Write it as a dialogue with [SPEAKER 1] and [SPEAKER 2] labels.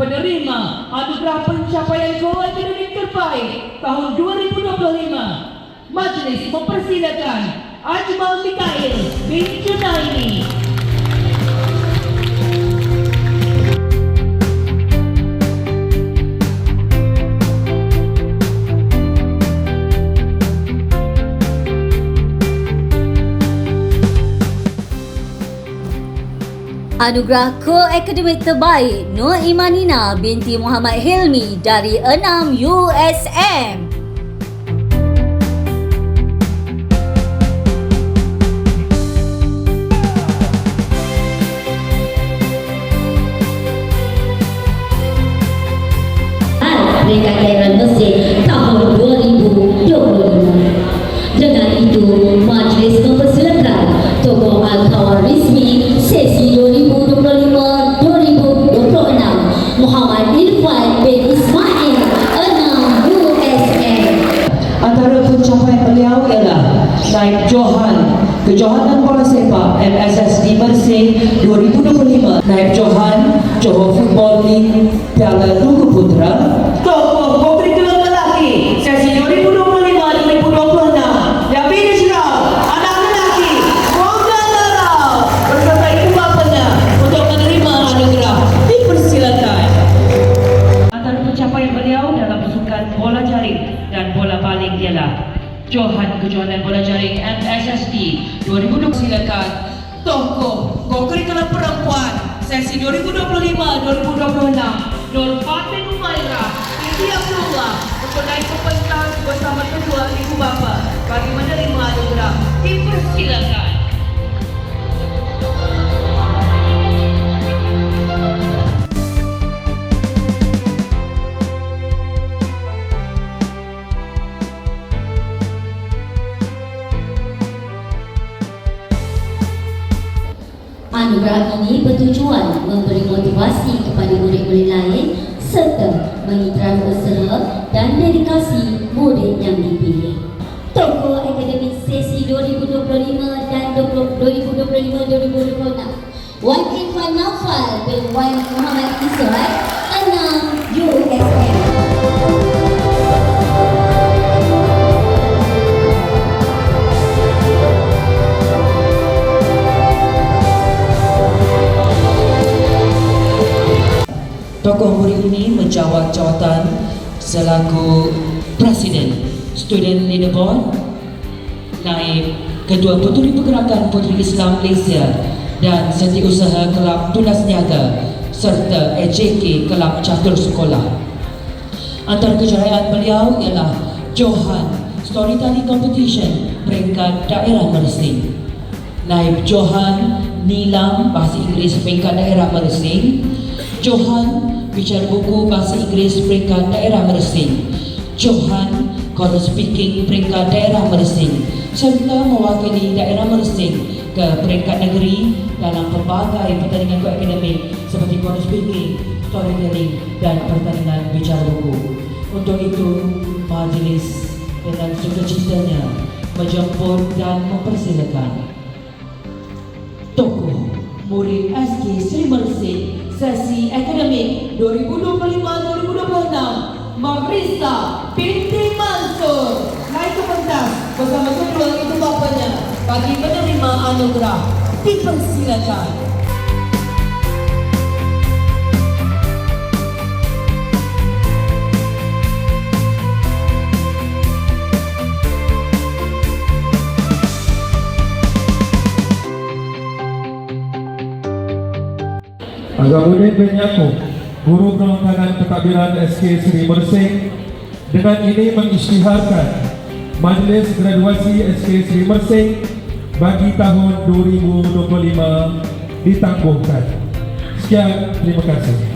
[SPEAKER 1] penerima anugerah pencapaian Go Akademik Terbaik tahun 2025. Majlis mempersilakan Ajmal Mikail bin Junaidi.
[SPEAKER 2] Anugerah Go Akademik Terbaik Nur Imanina binti Muhammad Hilmi dari 6 USM.
[SPEAKER 3] Peringkat daerah Mesir tahun 2025. Dengan itu, majlis mempersilakan tokoh Al-Khawarizmi sesi 2025-2026 Muhammad Irfan bin Ismail 6 USM.
[SPEAKER 1] Antara pencapaian beliau ialah naib Johan Kejohanan Bola Sepak MSSD Mersing 2025, naib Johan Johor Football League Piala Tunggu Putra, tokoh co-curriculum lelaki sesi 2025-2026 yang pilih Syirah, anak lelaki Morgan Lara beserta ibu bapanya untuk menerima anugerah. Dipersilakan. Antara pencapaian beliau dalam sukan bola jaring dan bola baling ialah Johan Kejohanan Bola Jaring MSSD 2020. Silakan tokoh co-curriculum perempuan sesi 2025-2026 Nur Fatin Umairah binti Abdullah untuk naik ke pentas bersama kedua ibu bapa bagi menerima anugerah. Dipersilakan.
[SPEAKER 3] Anugerah ini bertujuan memberi motivasi kepada murid-murid lain serta mengiktiraf usaha dan dedikasi murid yang dipilih. Tokoh akademik sesi 2025 dan 2025-2026 Wan Irfan Naufal bin Wan Muhammad Israi 6 USM.
[SPEAKER 1] Tokoh murid ini menjawab jawatan selaku Presiden Student Leaderboard, naib Ketua Puteri Pergerakan Puteri Islam Malaysia dan Setiausaha Kelab Tunas Niaga serta AJK Kelab Catur Sekolah. Antara kejayaan beliau ialah Johan Storytelling Competition peringkat daerah Mersing, naib Johan Nilam Bahasa Inggeris peringkat daerah Mersing, Johan bicara buku bahasa Inggeris peringkat daerah Mersing, Johan Choral Speaking peringkat daerah Mersing, serta mewakili daerah Mersing ke peringkat negeri dalam pelbagai pertandingan akademik seperti Choral Speaking, Storytelling dan pertandingan bicara buku. Untuk itu, majlis dengan sukacitanya menjemput dan mempersilakan tokoh murid SK Sri Mersing sesi akademik 2025-2026 Marisa binti Mansur naik ke pentas bersama kedua ibu bapanya bagi menerima anugerah. Dipersilakan.
[SPEAKER 4] Azamuddin bin Yaakob, Guru Perlengkaran Pentadbiran SK Sri Mersing, dengan ini mengisytiharkan Majlis Graduasi SK Sri Mersing bagi tahun 2025 ditangguhkan. Sekian, terima kasih.